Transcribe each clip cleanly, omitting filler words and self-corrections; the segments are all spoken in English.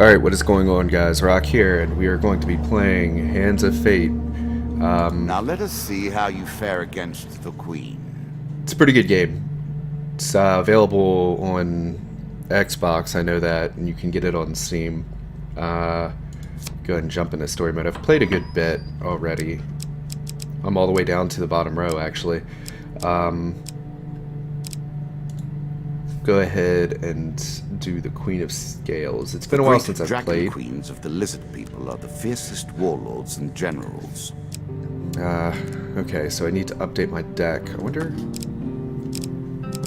Alright, what is going on, guys? Rock here, and we are going to be playing Hands of Fate. Now let us see how you fare against the Queen. It's a pretty good game. It's available on Xbox, I know that, and you can get it on Steam. Go ahead and jump into story mode. I've played a good bit already. I'm all the way down to the bottom row, actually. Go ahead and do the Queen of Scales. It's been a while since I've played. The queens of the lizard people are the fiercest warlords and generals. Okay, so I need to update my deck. I wonder...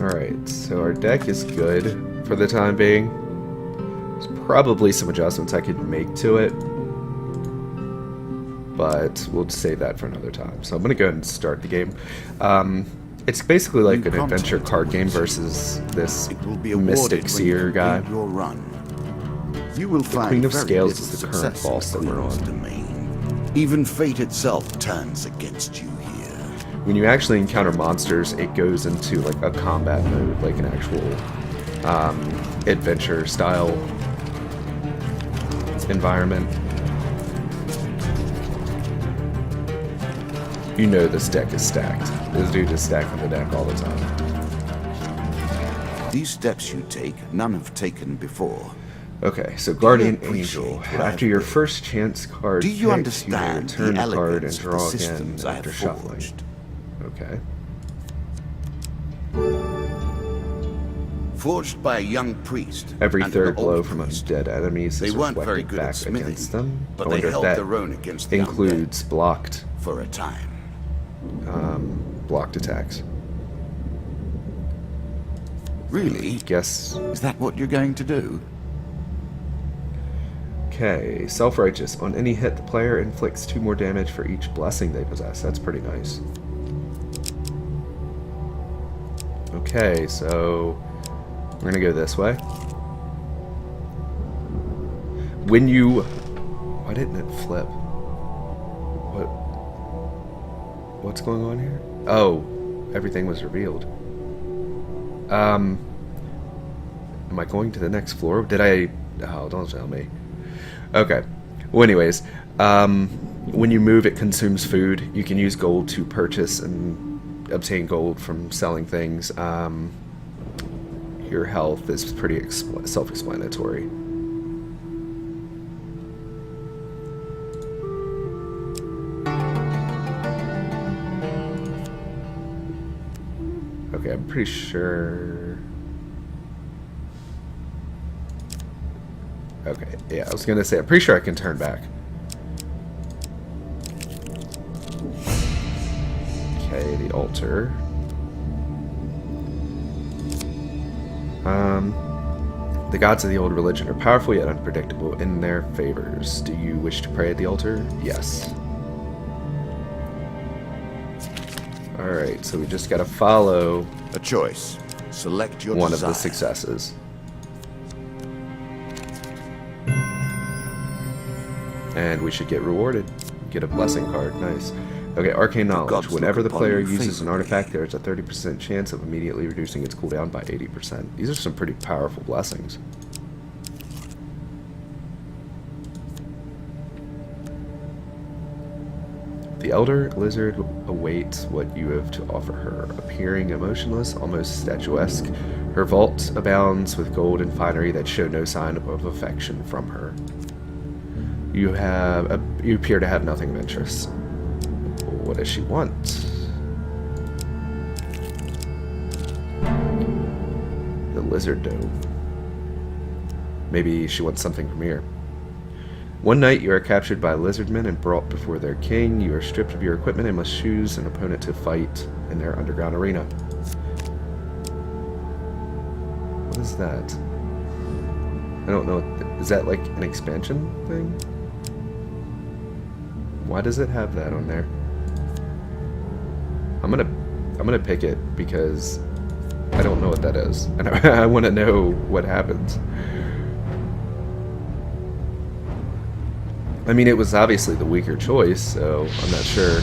Alright, so our deck is good for the time being. There's probably some adjustments I could make to it, but we'll save that for another time. So I'm going to go ahead and start the game. It's basically like an adventure card game versus this Mystic Seer guy. Your run. You will The find Queen of very Scales little is the current success in boss that the we're Queen's on. domain. Even fate itself turns against you here. When you actually encounter monsters, it goes into like a combat mode, like an actual adventure style environment. You know this deck is stacked. This dude is stacking the deck all the time. These steps you take, none have taken before. Okay, so Guardian appreciate Angel. what After I've your built? first chance card Do you picks, understand you may return the a card and elegance of the draw again systems I after have shuffling. forged? Okay. Forged by a young priest. Every and third an blow old from priest. undead enemies They is weren't very reflected good at back smithing, against them. but I they wonder if held that their own against the includes blocked undead for a time. blocked attacks. Really? Guess. Is that what you're going to do? Okay, self-righteous. On any hit, the player inflicts 2 more damage for each blessing they possess. That's pretty nice. Okay, so we're gonna go this way. When you... Why didn't it flip? What's going on here? Oh, everything was revealed. Am I going to the next floor? Did I... Oh, don't tell me. Okay. Well, anyways, when you move, it consumes food. You can use gold to purchase and obtain gold from selling things. Your health is pretty self-explanatory. Okay, I'm pretty sure... Okay, yeah, I was gonna say, I'm pretty sure I can turn back. Okay, the altar. The gods of the old religion are powerful yet unpredictable in their favors. Do you wish to pray at the altar? Yes. Alright, so we just gotta follow A choice. Select your one desire. of the successes. And we should get rewarded. Get a blessing card. Nice. Okay, arcane knowledge. gods Whenever look the upon player you uses an favorably. artifact, there's a 30% chance of immediately reducing its cooldown by 80%. These are some pretty powerful blessings. The elder lizard awaits what you have to offer her. Appearing emotionless, almost statuesque, her vault abounds with gold and finery that show no sign of affection from her. You appear to have nothing of interest. What does she want? The lizard dome. Maybe she wants something from here. One night you are captured by lizardmen and brought before their king. You are stripped of your equipment and must choose an opponent to fight in their underground arena. What is that? I don't know. Is that like an expansion thing? Why does it have that on there? I'm gonna pick it because I don't know what that is, and I want to know what happens. I mean, it was obviously the weaker choice, so I'm not sure.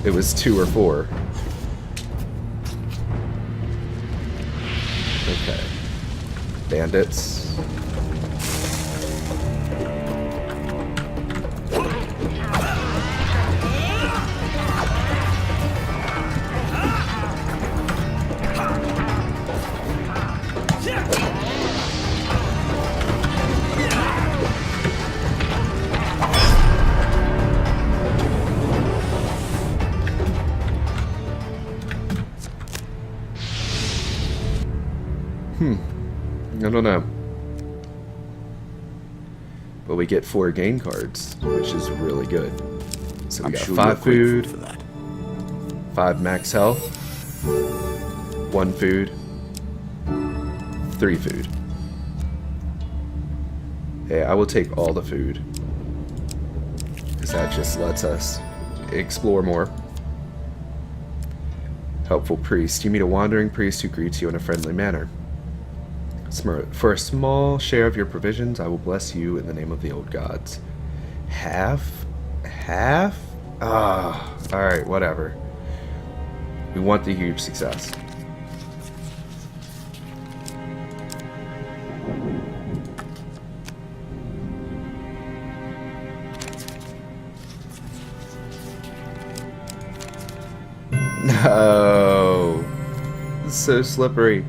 It was 2 or 4. Okay. Bandits. don't know. But we get 4 gain cards, which is really good. So we got sure 5 food, for that. 5 max health, 1 food, 3 food. Hey, I will take all the food, because that just lets us explore more. Helpful priest. You meet a wandering priest who greets you in a friendly manner. For a small share of your provisions, I will bless you in the name of the old gods. Half? Half? Ah, alright, whatever. We want the huge success. No. It's so slippery.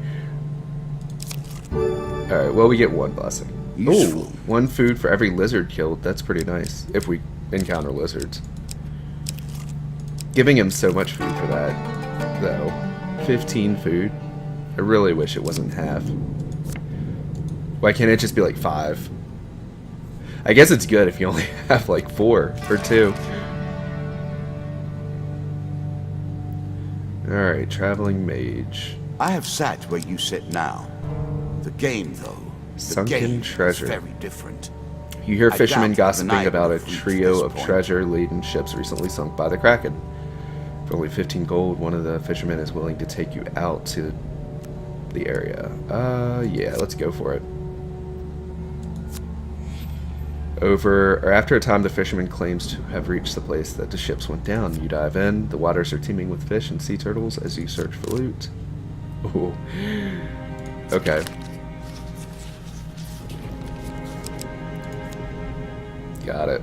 Alright, well, we get 1 blessing. Useful. Ooh, 1 food for every lizard killed. That's pretty nice. If we encounter lizards. Giving him so much food for that, though. 15 food. I really wish it wasn't half. Why can't it just be like 5? I guess it's good if you only have like 4 or 2. Alright, traveling mage. I have sat where you sit now. The game, though. The Sunken game treasure. is very different. You hear I fishermen doubt gossiping even I about a would have reached trio this of point. treasure-laden ships recently sunk by the Kraken. For only 15 gold, one of the fishermen is willing to take you out to the area. Yeah, let's go for it. After a time, the fisherman claims to have reached the place that the ships went down. You dive in. The waters are teeming with fish and sea turtles as you search for loot. Ooh. Okay. Got it.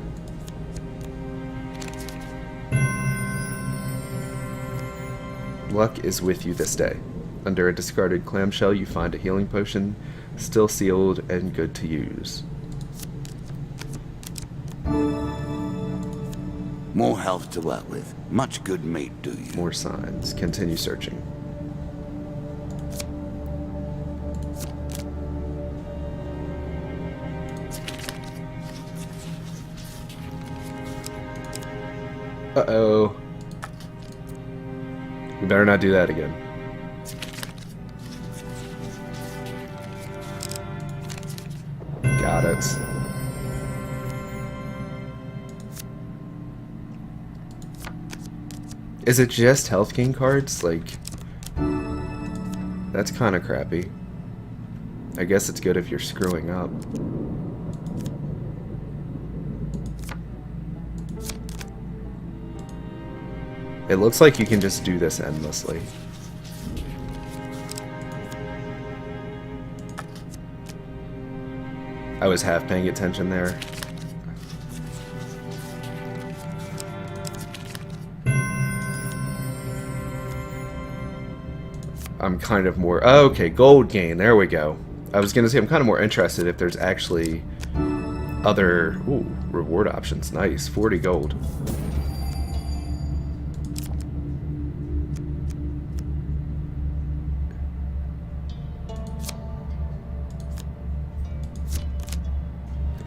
Luck is with you this day. Under a discarded clamshell, you find a healing potion, still sealed and good to use. More health to work with. Much good may it do you. More signs. Continue searching. Uh-oh. We better not do that again. Got it. Is it just health gain cards? Like, that's kind of crappy. I guess it's good if you're screwing up. It looks like you can just do this endlessly. I was half paying attention there. I'm kind of more... Oh, okay, gold gain. There we go. I was going to say I'm kind of more interested if there's actually other... Ooh, reward options. Nice. 40 gold.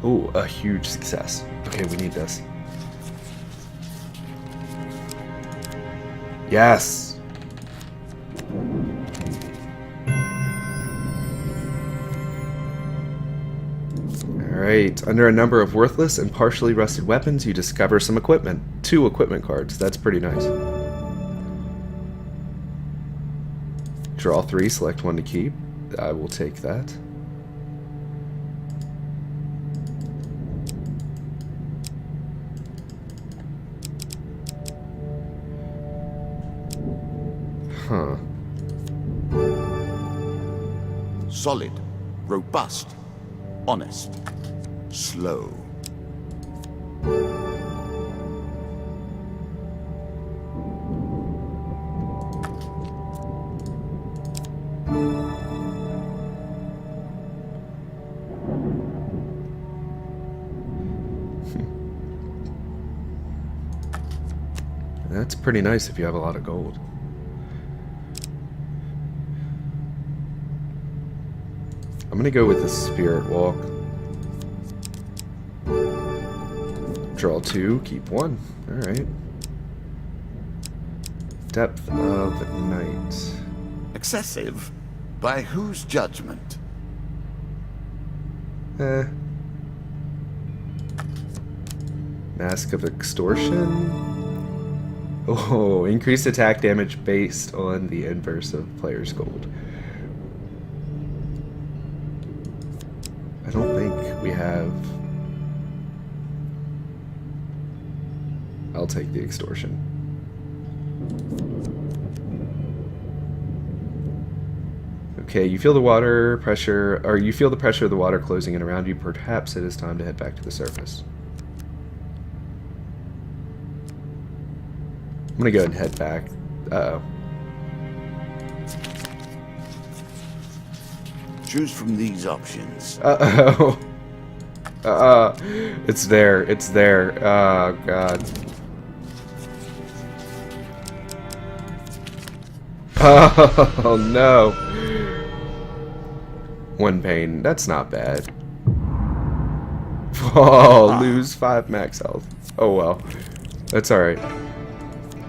Ooh, a huge success. Okay, we need this. Yes! Alright, under a number of worthless and partially rusted weapons, you discover some equipment. 2 equipment cards. That's pretty nice. Draw 3, select 1 to keep. I will take that. Huh. Solid, robust, honest, slow. That's pretty nice if you have a lot of gold. I'm gonna go with the Spirit Walk. Draw 2, keep 1. Alright. Depth of Night. Excessive? By whose judgment? Mask of Extortion. Oh, increased attack damage based on the inverse of player's gold. I don't think we have... I'll take the Extortion. Okay, you feel the water pressure, or you feel the pressure of the water closing in around you. Perhaps it is time to head back to the surface. I'm gonna go ahead and head back. Uh-oh. Choose from these options. Uh-oh. It's there. It's there. Oh, God. Oh, no. 1 pain. That's not bad. Oh, lose 5 max health. Oh, well. That's alright.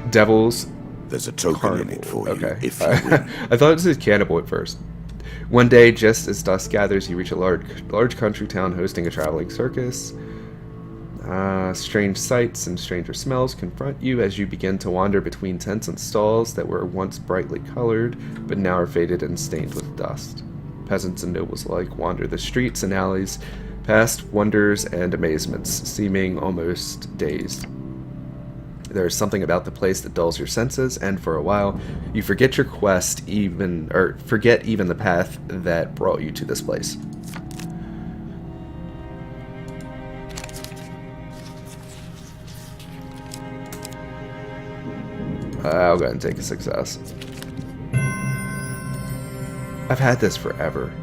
Devils. There's a token Carnival. in it for you, Okay. if you win. I thought it said cannibal at first. One day, just as dusk gathers, you reach a large country town hosting a traveling circus. Strange sights and stranger smells confront you as you begin to wander between tents and stalls that were once brightly colored, but now are faded and stained with dust. Peasants and nobles alike wander the streets and alleys, past wonders and amazements, seeming almost dazed. There is something about the place that dulls your senses, and for a while, you forget your quest, forget even the path that brought you to this place. I'll go ahead and take a success. I've had this forever.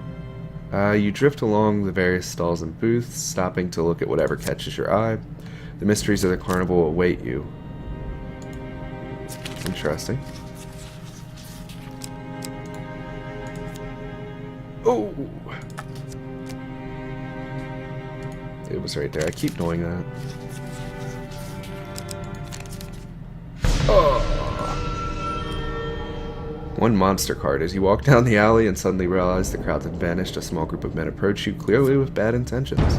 You drift along the various stalls and booths, stopping to look at whatever catches your eye. The mysteries of the carnival await you. Interesting. Oh! It was right there. I keep doing that. Oh! 1 monster card. As you walk down the alley and suddenly realize the crowd had vanished, a small group of men approach you, clearly with bad intentions.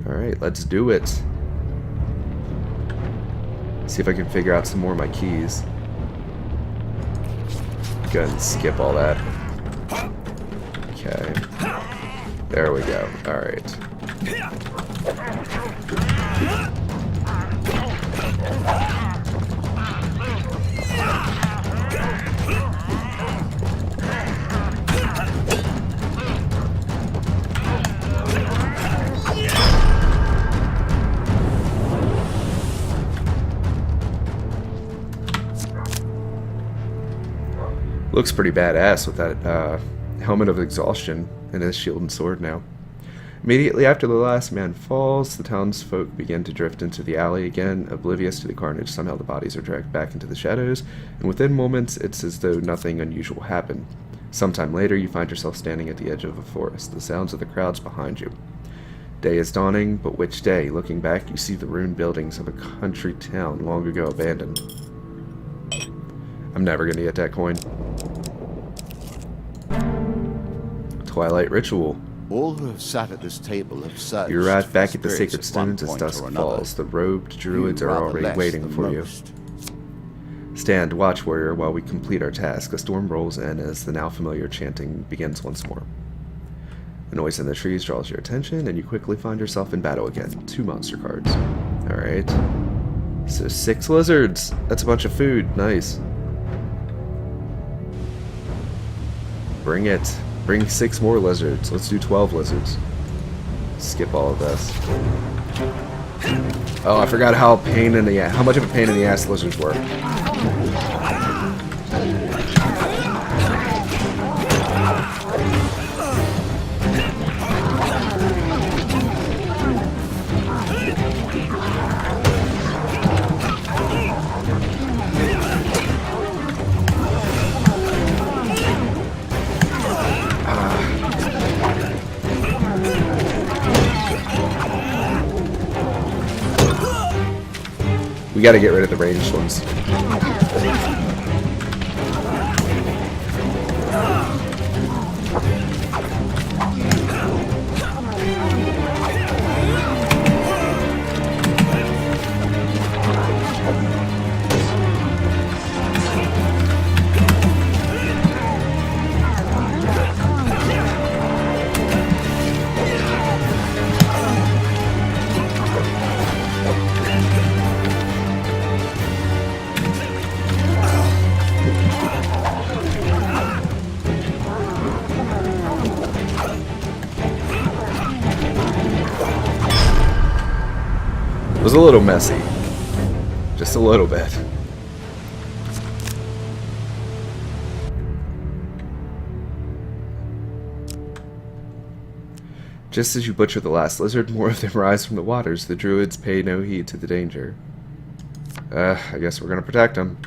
Alright, let's do it. See if I can figure out some more of my keys. Go ahead and skip all that. Okay. There we go. Alright. Looks pretty badass with that helmet of exhaustion and his shield and sword now. Immediately after the last man falls, the townsfolk begin to drift into the alley again, oblivious to the carnage. Somehow the bodies are dragged back into the shadows, and within moments it's as though nothing unusual happened. Sometime later, you find yourself standing at the edge of a forest, the sounds of the crowds behind you. Day is dawning, but which day? Looking back, you see the ruined buildings of a country town long ago abandoned. I'm never gonna get that coin. Twilight Ritual. All who have sat at this table have searched. You arrive back at the spirits sacred at one stones as point dusk or another. falls. The robed druids You are rather already less waiting than for you. most. Stand, watch, warrior, while we complete our task. A storm rolls in as the now familiar chanting begins once more. The noise in the trees draws your attention, and you quickly find yourself in battle again. 2 monster cards. Alright. So 6 lizards. That's a bunch of food. Nice. Bring it. Bring 6 more lizards. Let's do 12 lizards. Skip all of this. Oh, I forgot how much of a pain in the ass lizards were. We gotta get rid of the ranged ones. It was a little messy. Just a little bit. Just as you butcher the last lizard, more of them rise from the waters. The druids pay no heed to the danger. I guess we're gonna protect them.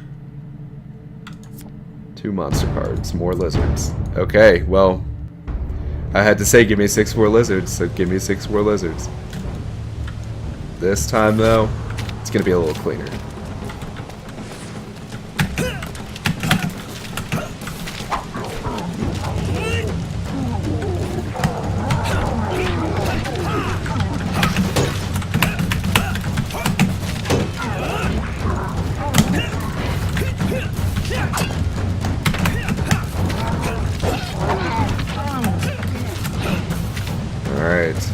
2 monster cards, more lizards. Okay, well, I had to say give me 6 more lizards, so give me 6 more lizards. This time, though, it's gonna be a little cleaner. Alright.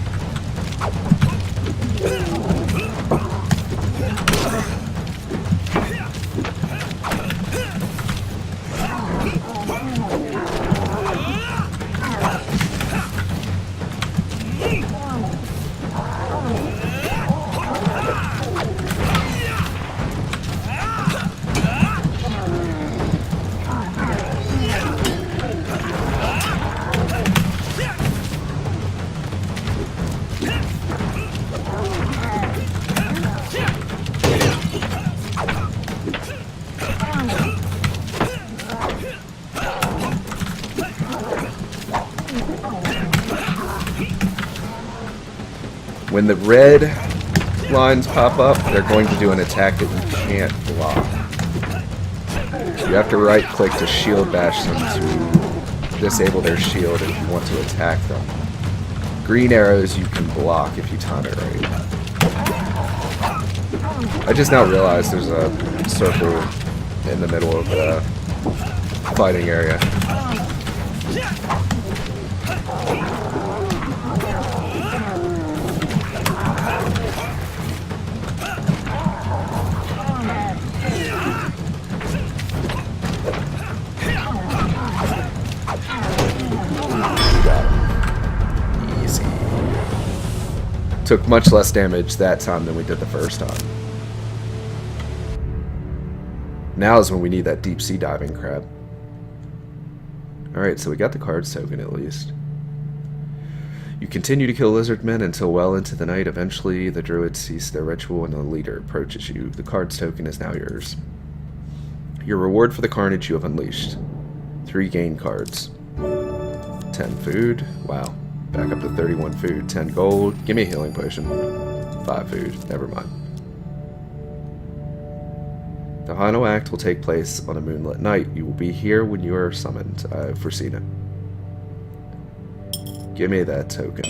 When the red lines pop up, they're going to do an attack that you can't block. You have to right click to shield bash them to disable their shield if you want to attack them. Green arrows you can block if you time it right. I just now realized there's a circle in the middle of the fighting area. Took much less damage that time than we did the first time. Now is when we need that deep sea diving crab. Alright, so we got the cards token at least. You continue to kill lizard men until well into the night. Eventually, the druids cease their ritual and the leader approaches you. The cards token is now yours. Your reward for the carnage you have unleashed. 3 gain cards. 10 food. Wow. Back up to 31 food. 10 gold. Give me a healing potion. 5 food. Never mind. The final act will take place on a moonlit night. You will be here when you are summoned. I've foreseen it. Give me that token.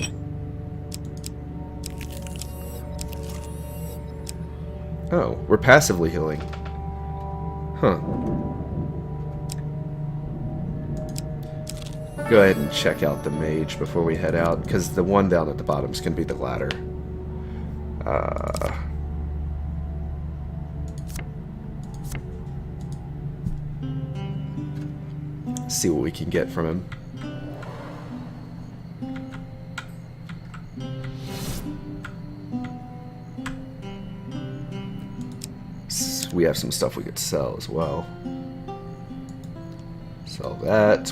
Oh, we're passively healing. Huh. Go ahead and check out the mage before we head out, because the one down at the bottom is going to be the ladder. See what we can get from him. We have some stuff we could sell as well. Sell that.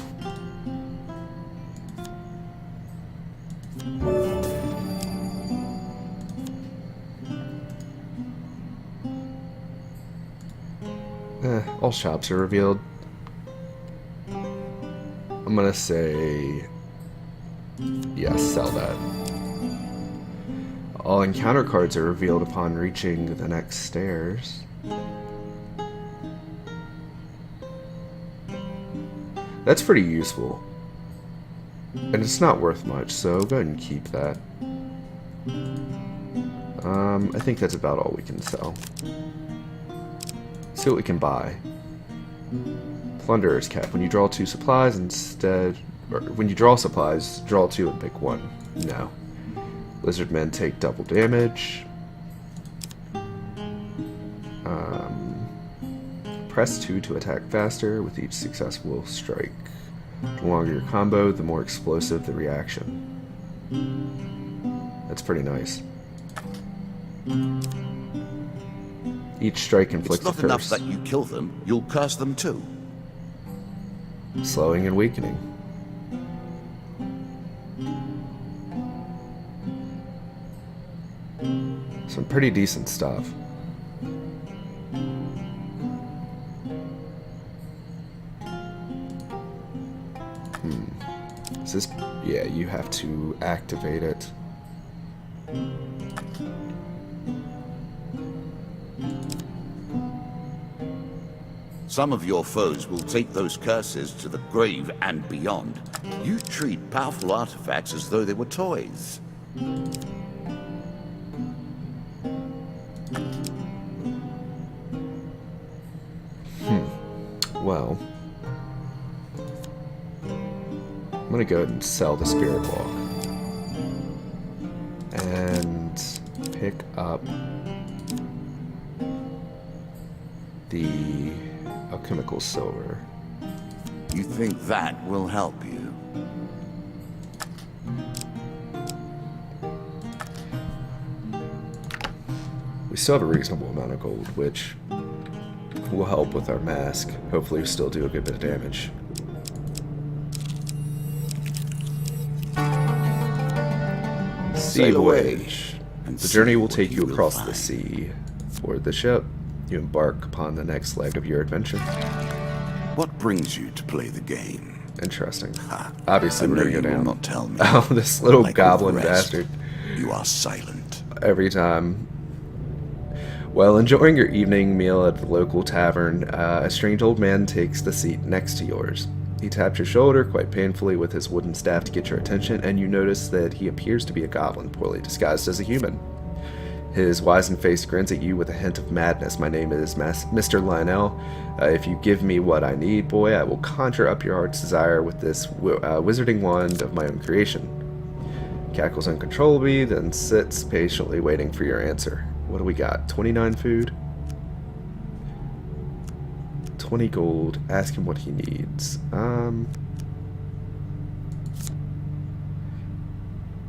All shops are revealed. I'm gonna say yes, sell that. All encounter cards are revealed upon reaching the next stairs. That's pretty useful. And it's not worth much, so go ahead and keep that. I think that's about all we can sell. See what we can buy. Plunderer's Cap. When you draw 2 supplies instead... Or when you draw supplies, draw 2 and pick 1. No. Lizard men take double damage. Press 2 to attack faster with each successful strike. The longer your combo, the more explosive the reaction. That's pretty nice. Each strike inflicts a curse. It's not enough that you kill them, you'll curse them too. Slowing and weakening. Some pretty decent stuff. Is this... Yeah, you have to activate it. Some of your foes will take those curses to the grave and beyond. You treat powerful artifacts as though they were toys. Well... I'm gonna go ahead and sell the Spirit Walk. And pick up the alchemical silver. You think that will help you? We still have a reasonable amount of gold, which will help with our mask. Hopefully we still do a good bit of damage. Sea voyage. The journey will take you across the sea. Board the ship, you embark upon the next leg of your adventure. What brings you to play the game? Interesting. Obviously, we're gonna go down. Not tell me. Oh, this little Like goblin all the rest, bastard. You are silent. Every time. While enjoying your evening meal at the local tavern, a strange old man takes the seat next to yours. He taps your shoulder quite painfully with his wooden staff to get your attention, and you notice that he appears to be a goblin, poorly disguised as a human. His wizened face grins at you with a hint of madness. My name is Mr. Lionel. If you give me what I need, boy, I will conjure up your heart's desire with this wizarding wand of my own creation. Cackles uncontrollably, then sits patiently waiting for your answer. What do we got? 29 food? 20 gold. Ask him what he needs.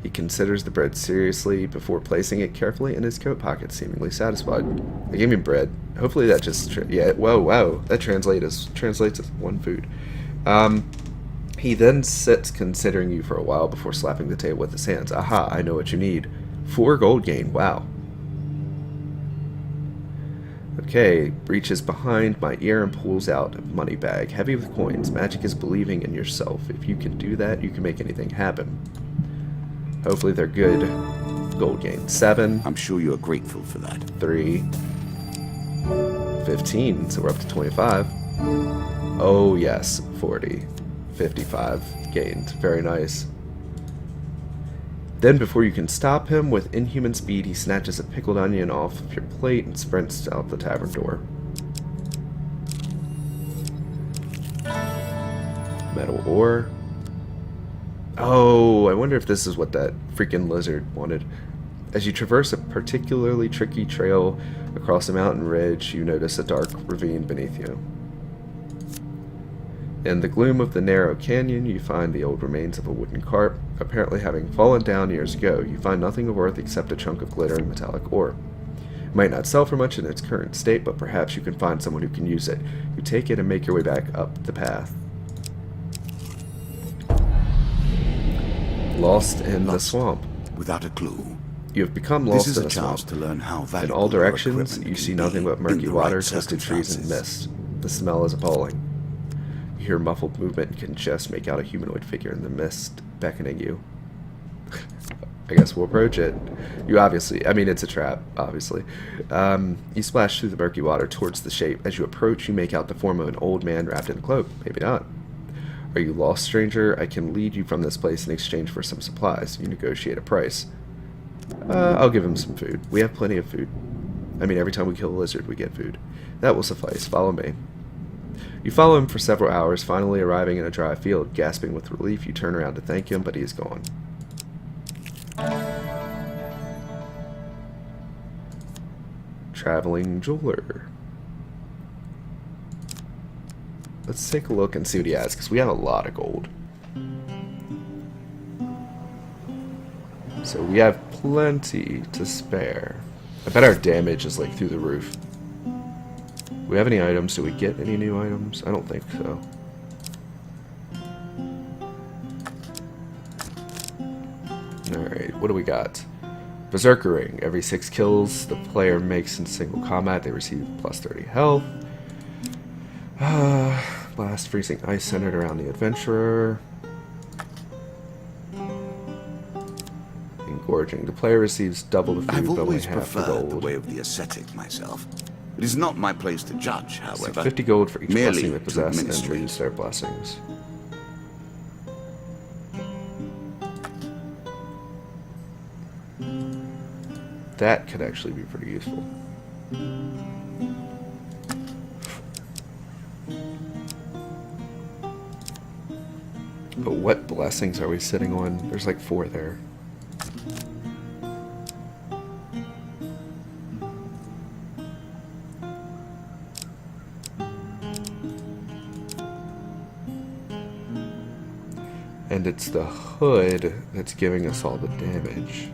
He considers the bread seriously before placing it carefully in his coat pocket, seemingly satisfied. They gave me bread. Hopefully that just... yeah, whoa. That translates as 1 food. He then sits considering you for a while before slapping the table with his hands. Aha, I know what you need. 4 gold gain. Wow. Okay, reaches behind my ear and pulls out a money bag, heavy with coins. Magic is believing in yourself. If you can do that, you can make anything happen. Hopefully they're good. Gold gain. 7. I'm sure you're grateful for that. 3. 15, so we're up to 25. Oh yes, 40. 55 gained. Very nice. Then, before you can stop him, with inhuman speed, he snatches a pickled onion off of your plate and sprints out the tavern door. Metal ore. Oh, I wonder if this is what that freaking lizard wanted. As you traverse a particularly tricky trail across a mountain ridge, you notice a dark ravine beneath you. In the gloom of the narrow canyon, you find the old remains of a wooden cart, apparently having fallen down years ago. You find nothing of worth except a chunk of glittering metallic ore. It might not sell for much in its current state, but perhaps you can find someone who can use it. You take it and make your way back up the path. Lost in the swamp. Without a clue. You have become lost This is in a a chance swamp. to learn how In valuable all your directions, equipment you can see be nothing but in murky the water, right twisted trees, and circumstances. mist. The smell is appalling. You hear muffled movement and can just make out a humanoid figure in the mist beckoning you. I guess we'll approach it. You obviously, I mean, it's a trap, obviously. You splash through the murky water towards the shape. As you approach, you make out the form of an old man wrapped in a cloak. Maybe not. Are you lost, stranger? I can lead you from this place in exchange for some supplies. You negotiate a price. I'll give him some food. We have plenty of food. I mean, every time we kill a lizard, we get food. That will suffice. Follow me. You follow him for several hours, finally arriving in a dry field. Gasping with relief, you turn around to thank him, but he is gone. Traveling jeweler. Let's take a look and see what he has, because we have a lot of gold. So we have plenty to spare. I bet our damage is like through the roof. Do we have any items? Do we get any new items? I don't think so. Alright, what do we got? Berserker Ring. Every 6 kills the player makes in single combat, they receive plus 30 health. Blast freezing ice centered around the adventurer. Engorging. The player receives double the food, I've but only always half the preferred the gold. way of the ascetic myself. It is not my place to judge, however. So 50 gold for each merely blessing they to possess and administrate. lose their blessings. That could actually be pretty useful. But what blessings are we sitting on? There's like 4 there. And it's the hood that's giving us all the damage.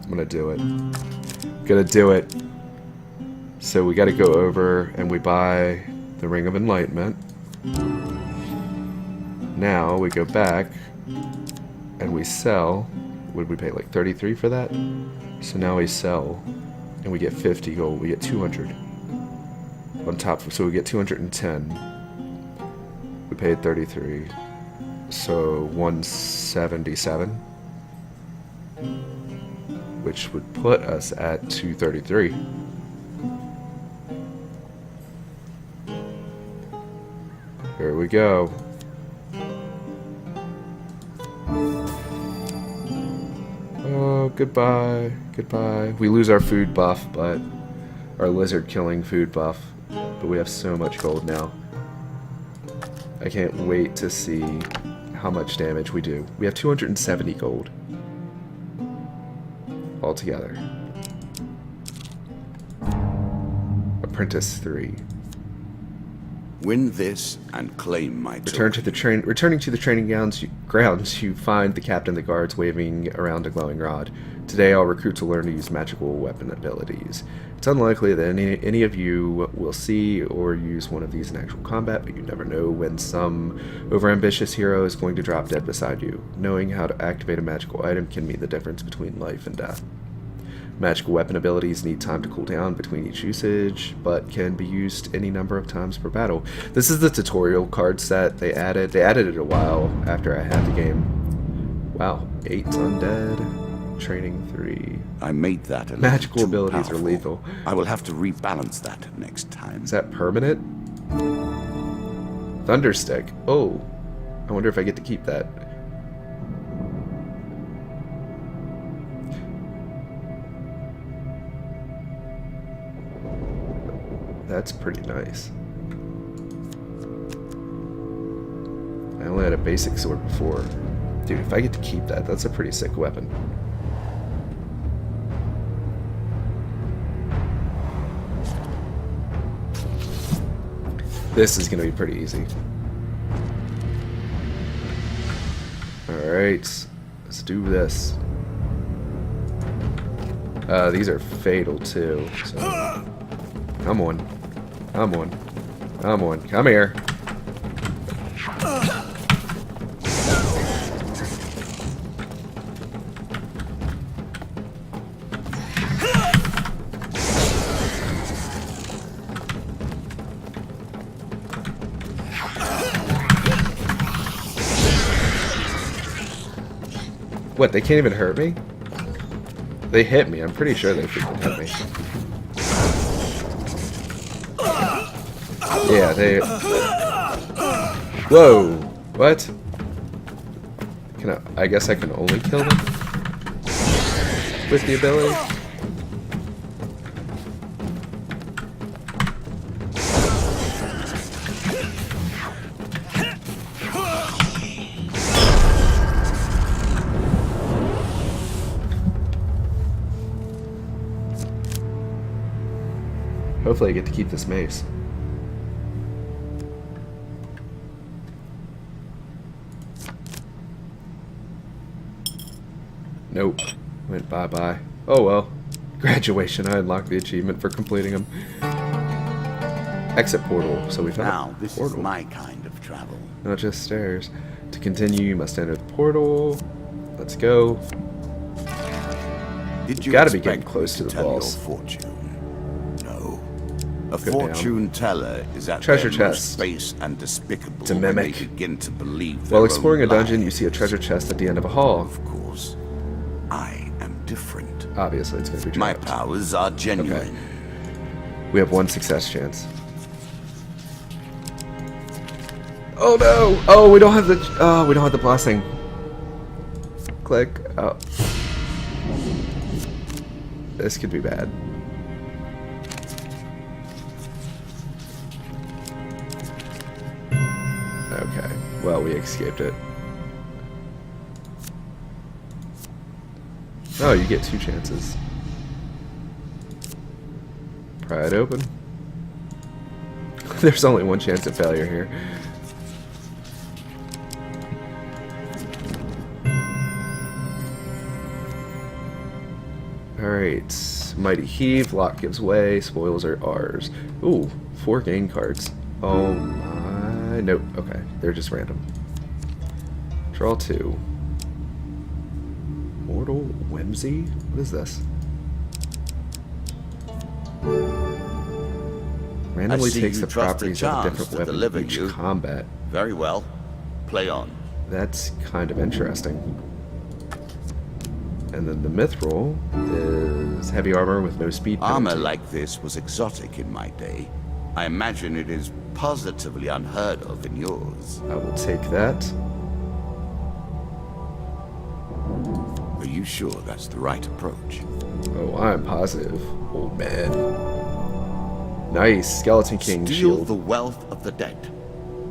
I'm gonna do it. Gonna do it. So we gotta go over and we buy the Ring of Enlightenment. Now we go back and we sell. Would we pay like 33 for that? So now we sell and we get 50 gold. We get 200 on top. So we get 210. We paid 33. So 177. Which would put us at 233. Here we go. Oh, goodbye. Goodbye. We lose our food buff, but our lizard killing food buff. But we have so much gold now. I can't wait to see how much damage we do. We have 270 gold. Altogether. Apprentice 3. Win this and claim my Returning to the training grounds, you find the captain of the guards waving around a glowing rod. Today, all recruits will learn to use magical weapon abilities. It's unlikely that any of you will see or use one of these in actual combat, but you never know when some overambitious hero is going to drop dead beside you. Knowing how to activate a magical item can mean the difference between life and death. Magical weapon abilities need time to cool down between each usage, but can be used any number of times per battle. This is the tutorial card set they added. They added it a while after I had the game. Wow, 8's undead. Training 3. I made that a little Magical too abilities are powerful. lethal. I will have to rebalance that next time. Is that permanent? Thunderstick. Oh, I wonder if I get to keep that. That's pretty nice. I only had a basic sword before. Dude, if I get to keep that, that's a pretty sick weapon. This is going to be pretty easy. Alright, let's do this. These are fatal too, so... Come on. Come on. Come on. Come here. What, they can't even hurt me? They hit me. I'm pretty sure they freaking hit me. Yeah, they... Whoa! What? I guess I can only kill them? With the ability? Hopefully I get to keep this mace. Nope. Went bye-bye. Oh well. Graduation. I unlocked the achievement for completing them. Exit portal. So we found Now, this portal. is my kind of travel. Not just stairs. To continue, you must enter the portal. Let's go. Did you Gotta be getting expect close me to the tell boss. Your fortune? No. A Go fortune teller is at Treasure their most chest. base and despicable It's a when mimic. they begin to believe While their exploring a own dungeon, you lies. see a treasure chest at the end of a hall. Of course, I am different. Obviously, it's going to be My trapped. powers are genuine. Okay. We have one success chance. Oh no! Oh, we don't have the. Oh, we don't have the blessing. Click. Oh. This could be bad. Okay. Well, we escaped it. Oh, you get 2 chances. Pry it open. There's only one chance of failure here. Alright. Mighty Heave. Lock gives way. Spoils are ours. Ooh. 4 game cards. Oh my. Nope. Okay. They're just random. Draw 2. Mortal Whimsy? What is this? Randomly I see takes you the trust a properties of a chance different to weapon deliver each you. combat. Very well. Play on. That's kind of interesting. And then the mithril is heavy armor with no speed Armor penalty. like this was exotic in my day. I imagine it is positively unheard of in yours. I will take that. Are you sure that's the right approach? Oh, I'm positive. Old man. Nice. Skeleton King Steal shield. the wealth of the dead.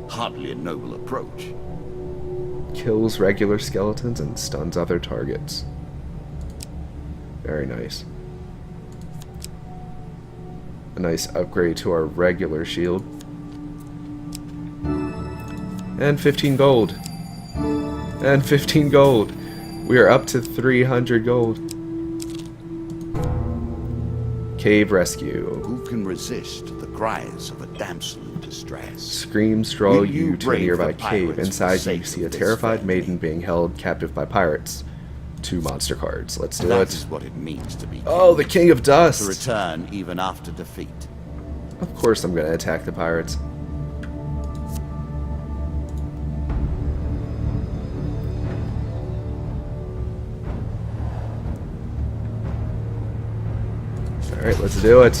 Hardly a noble approach. Kills regular skeletons and stuns other targets. Very nice. A nice upgrade to our regular shield. And 15 gold. And 15 gold. We are up to 300 gold. Cave rescue. Who can resist the cries of a damsel in distress? Screams draw Will you you to a brave nearby the cave. pirates for Inside the you sake see a of this terrified family? maiden being held captive by pirates. 2 monster cards. Let's do That it. is what it means to be Oh, the king. King of To Dust! return even after defeat. Of course I'm gonna attack the pirates. Alright, let's do it.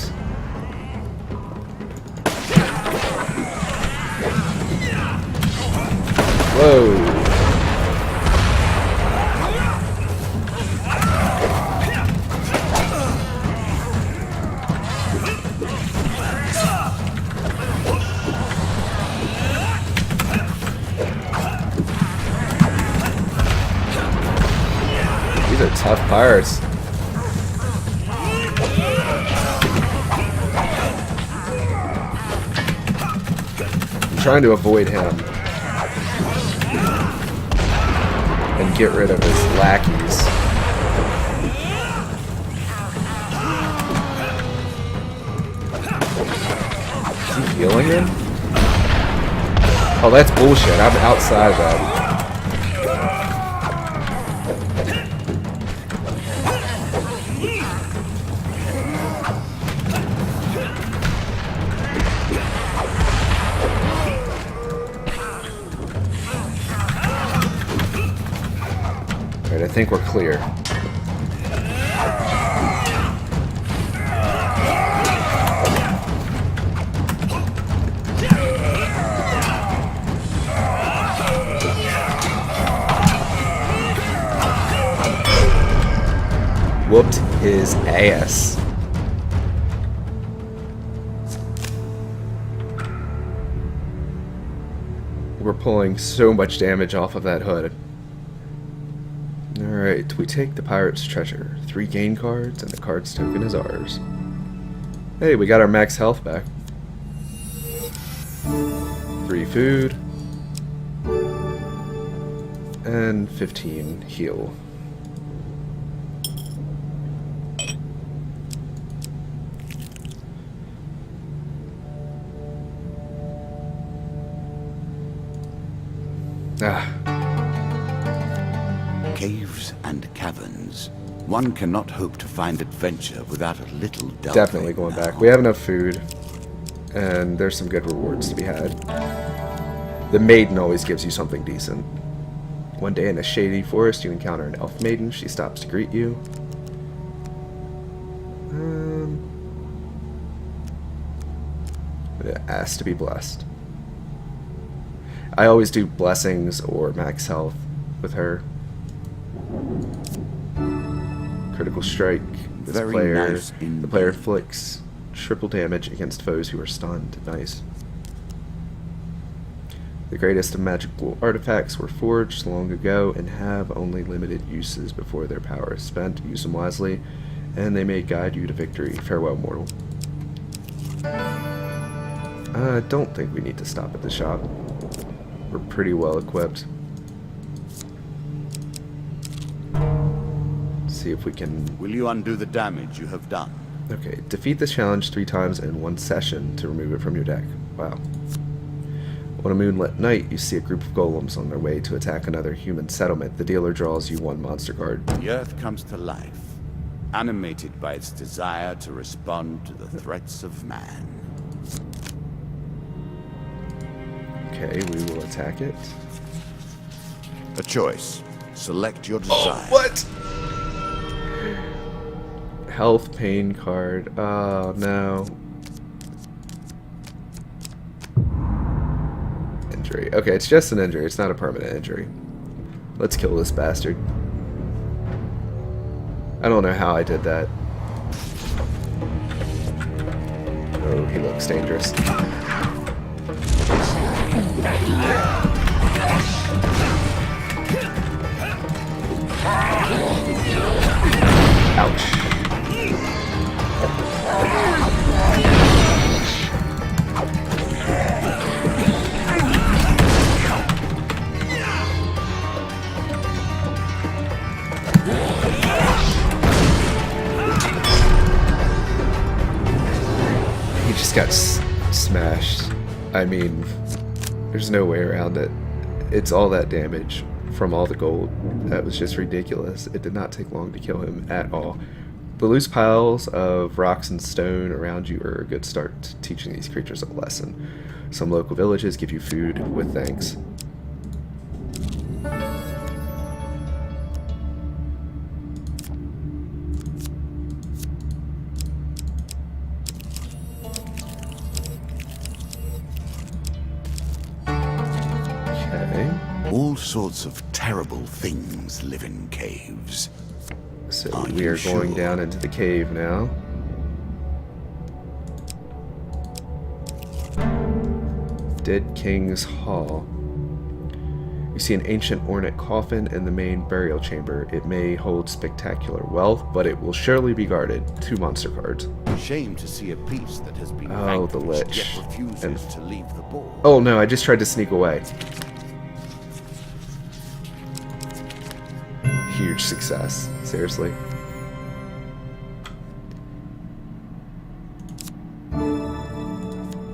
Whoa! These are tough pirates. I'm trying to avoid him and get rid of his lackeys. Is he healing him? Oh, that's bullshit. I'm outside of that. Alright, I think we're clear. whooped his ass. We're pulling so much damage off of that hood. Alright, we take the pirate's treasure. 3 gain cards, and the card's token is ours. Hey, we got our max health back. 3 food. And 15 heal. Caves and caverns. One cannot hope to find adventure without a little delving. Definitely going back. We have enough food, and there's some good rewards to be had. The maiden always gives you something decent. One day in a shady forest, you encounter an elf maiden. She stops to greet you. Asked to be blessed. I always do blessings or max health with her. Critical strike. This Very player, nice the player inflicts triple damage against foes who are stunned. Nice. The greatest of magical artifacts were forged long ago and have only limited uses before their power is spent. Use them wisely, and they may guide you to victory. Farewell, mortal. I don't think we need to stop at the shop. We're pretty well equipped. Let's see if we can... Will you undo the damage you have done? Okay, defeat this challenge 3 times in 1 session to remove it from your deck. Wow. On a moonlit night, you see a group of golems on their way to attack another human settlement. The dealer draws you 1 monster card. The earth comes to life, animated by its desire to respond to the threats of man. Okay, we will attack it. A choice. Select your desire. What? Health pain card. Oh, no. Injury. Okay, it's just an injury. It's not a permanent injury. Let's kill this bastard. I don't know how I did that. Oh, he looks dangerous. Ouch. He just got smashed. I mean, there's no way around it. It's all that damage from all the gold. That was just ridiculous. It did not take long to kill him at all. The loose piles of rocks and stone around you are a good start to teaching these creatures a lesson. Some local villages give you food with thanks. All sorts of terrible things live in caves. So Are we you are going sure? down into the cave now. Dead King's Hall. You see an ancient ornate coffin in the main burial chamber. It may hold spectacular wealth, but it will surely be guarded. 2 monster cards. Shame to see a piece that has been Oh, the vanquished lich. yet refuses And- to leave the board. Oh no, I just tried to sneak away. Huge success. Seriously.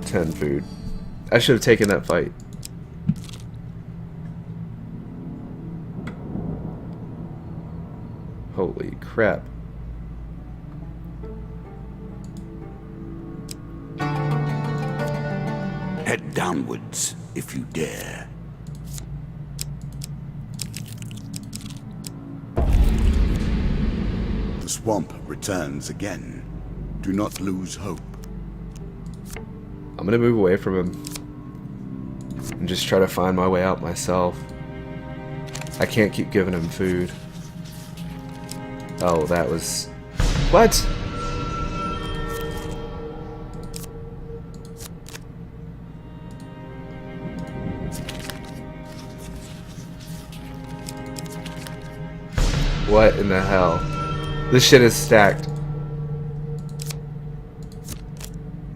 Ten food. I should have taken that fight. Holy crap. Head downwards if you dare. The swamp returns again. Do not lose hope. I'm gonna move away from him and just try to find my way out myself. I can't keep giving him food. Oh, that was... What? What in the hell? This shit is stacked.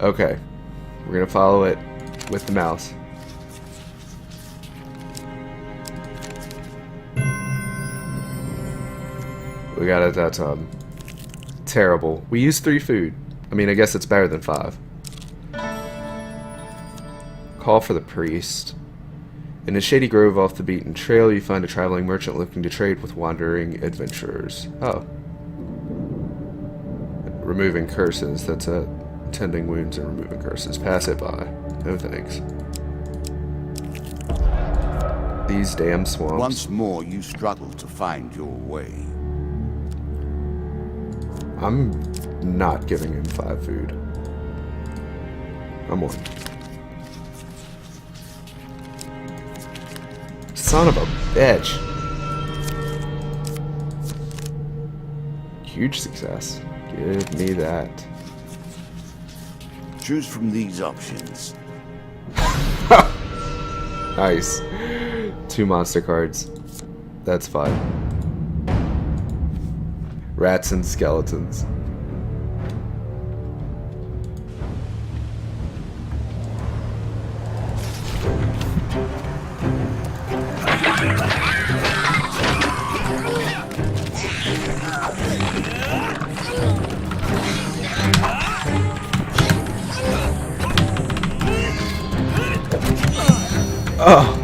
Okay. We're gonna follow it with the mouse. We got it that time. Terrible. We used 3 food. I mean, I guess it's better than 5. Call for the priest. In a shady grove off the beaten trail, you find a traveling merchant looking to trade with wandering adventurers. Oh. Removing curses. That's it. Tending wounds and removing curses. Pass it by. No thanks. These damn swamps. Once more, you struggle to find your way. I'm not giving him 5 food. I'm on. Son of a bitch. Huge success. Give me that. Choose from these options. Nice. 2 monster cards. That's fine. Rats and skeletons. Oh.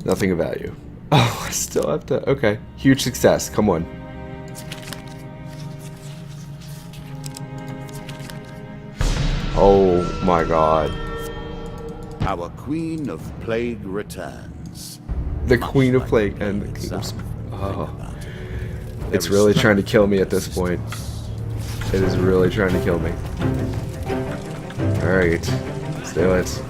Nothing of value. Oh, I still have to... Okay. Huge success. Come on. Oh my god. Our Queen of Plague returns. The Queen of Plague and the King of... Oh. It's really trying to kill me at this point. It is really trying to kill me. Alright. Let's do it.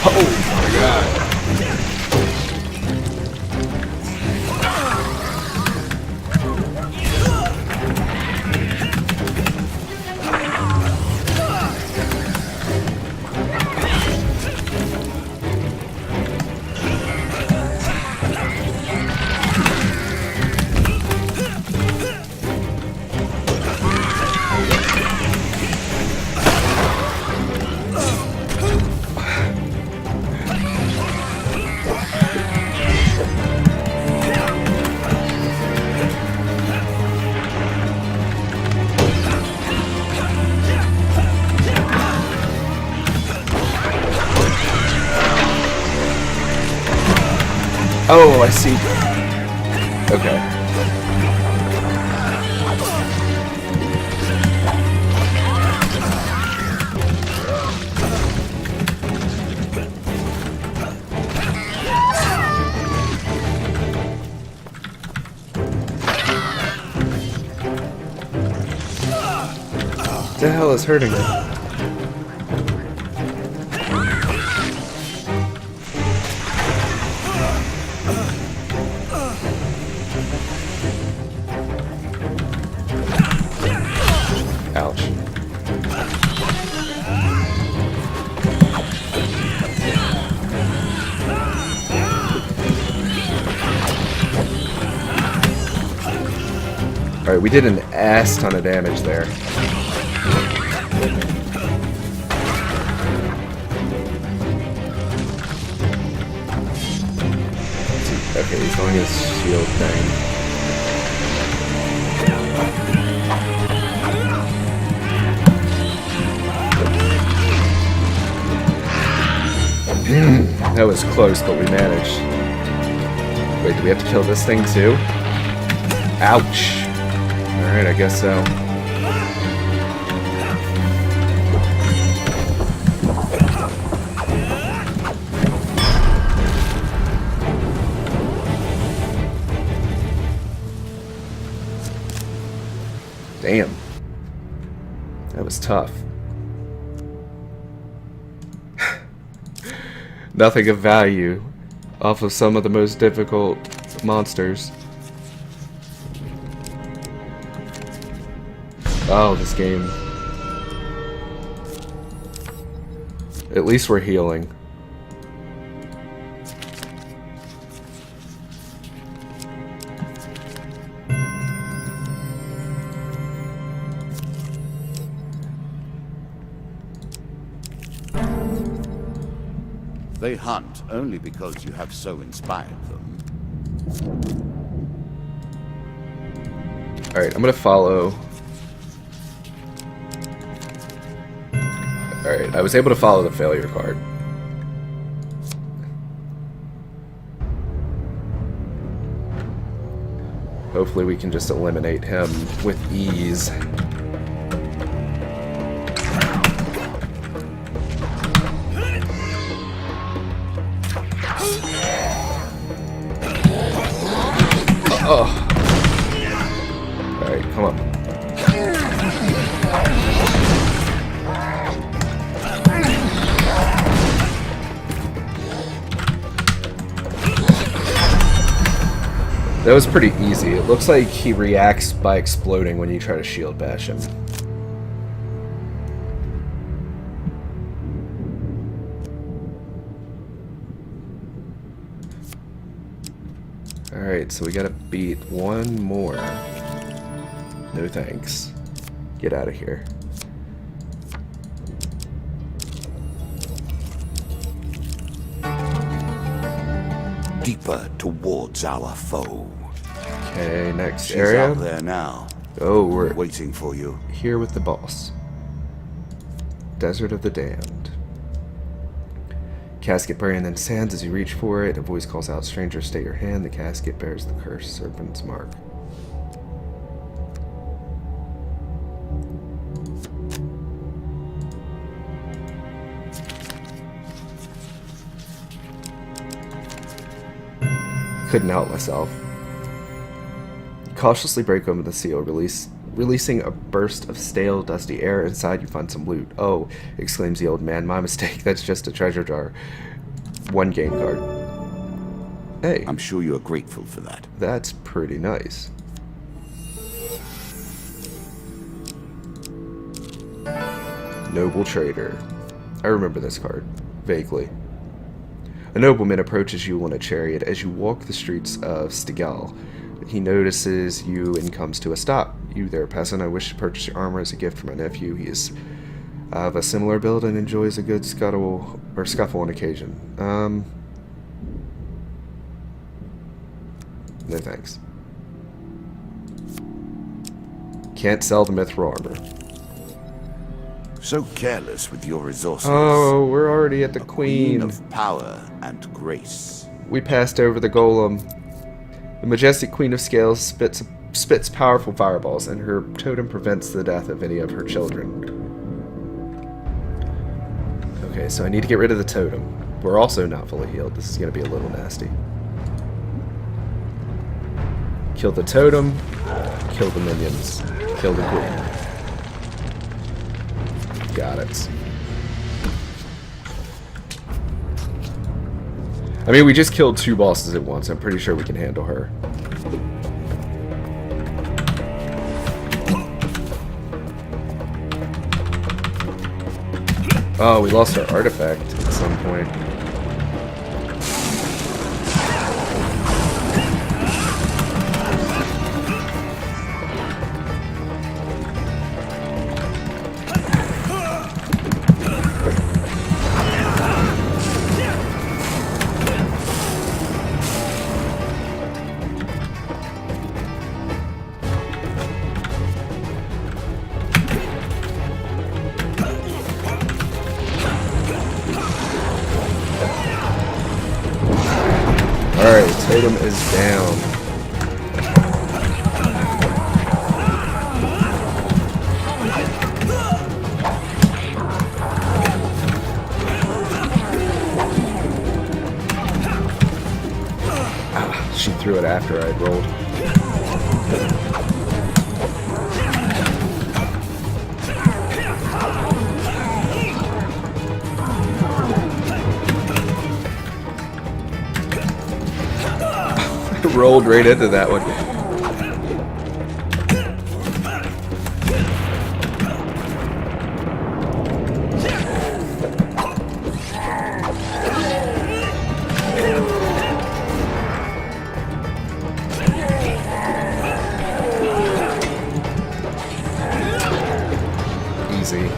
Oh my god. Oh, I see. Okay. What the hell is hurting me? Ouch. Alright, we did an ass ton of damage there. Okay, he's on his shield thing. That was close, but we managed. Wait, do we have to kill this thing too? Ouch. Alright, I guess so. Damn. That was tough. Nothing of value off of some of the most difficult monsters. Oh, this game. At least we're healing. They hunt only because you have so inspired them. Alright, I'm gonna follow. Alright, I was able to follow the failure card. Hopefully we can just eliminate him with ease. Oh. Alright, come on. That was pretty easy. It looks like he reacts by exploding when you try to shield bash him. Alright, so we gotta beat one more. No thanks. Get out of here. Deeper towards our foe. Okay, next She's area. out there now, Oh, we're waiting for you. here with the boss. Desert of the Damned. Casket buried in sands. As you reach for it, a voice calls out, "Stranger, stay your hand." The casket bears the cursed serpent's mark. Couldn't help myself. You cautiously break open the seal, releasing a burst of stale, dusty air. Inside, you find some loot. "Oh," exclaims the old man. "My mistake. That's just a treasure jar." One game card. Hey, I'm sure you are grateful for that. that's pretty nice. Noble Trader. I remember this card, vaguely. A nobleman approaches you on a chariot as you walk the streets of Stigal. He notices you and comes to a stop. "You there, peasant? I wish to purchase your armor as a gift for my nephew. He is of a similar build and enjoys a good scuffle on occasion." No thanks. Can't sell the mithril armor. So careless with your resources. Oh, we're already at the Queen queen. of power and grace. We passed over the golem. The majestic Queen of Scales spits powerful fireballs, and her totem prevents the death of any of her children. Okay, so I need to get rid of the totem. We're also not fully healed. This is going to be a little nasty. Kill the totem. Kill the minions. Kill the queen. Got it. I mean, we just killed two bosses at once. I'm pretty sure we can handle her. Oh, we lost our artifact at some point. Alright, totem is down. Ah, she threw it after I'd rolled. Rolled right into that one. Easy.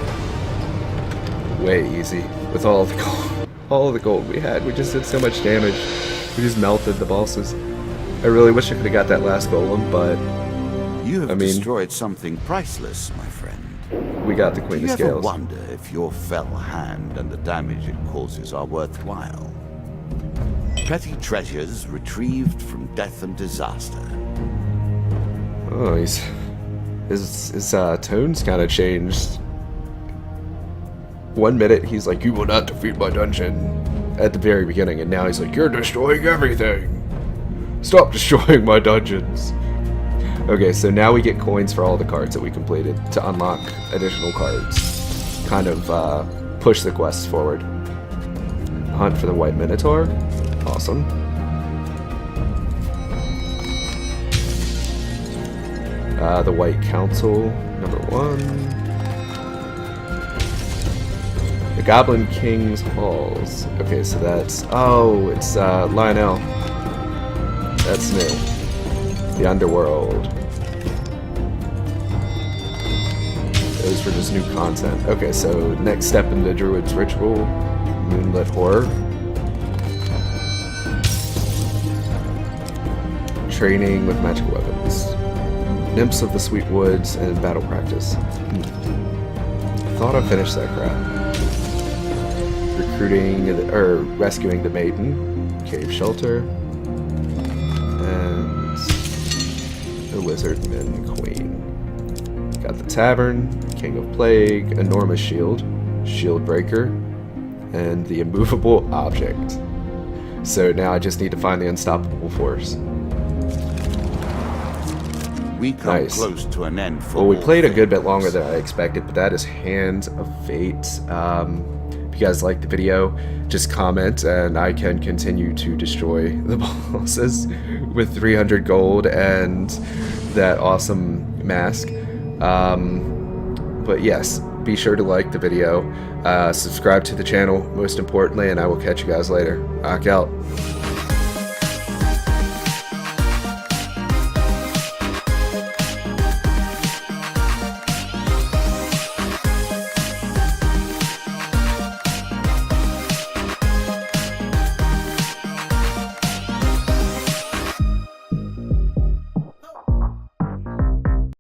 Way easy. With all the gold, all the gold we had, we just did so much damage. We just melted the bosses. I really wish I could have got that last golem, but You have I mean, destroyed something priceless, my friend. we got the Do Queen you of ever Scales. wonder if your fell hand and the damage it causes are worthwhile? Petty treasures retrieved from death and disaster. Oh, his tone's kind of changed. 1 minute he's like, "You will not defeat my dungeon," at the very beginning, and now he's like, "You're destroying everything. Stop destroying my dungeons." Okay, so now we get coins for all the cards that we completed to unlock additional cards. Kind of push the quests forward. Hunt for the White Minotaur. Awesome. The White Council, number 1. The Goblin King's Halls. Okay, so that's... Oh, it's Lionel. That's new. The Underworld. Those were just new content. Okay, so next step in the Druid's Ritual. Moonlit Horror. Training with magic weapons. Nymphs of the Sweet Woods and battle practice. Thought I finished that crap. Recruiting or rescuing the maiden. Cave shelter. And the wizardman queen. Got the tavern. King of Plague. Enormous shield. Shield breaker. And the immovable object. So now I just need to find the unstoppable force. We come close to an end for well, we all played a good bit things. longer than I expected, but that is Hands of Fate. If you guys liked the video, just comment and I can continue to destroy the bosses with 300 gold and that awesome mask. But yes, be sure to like the video, subscribe to the channel most importantly, and I will catch you guys later. Rock out.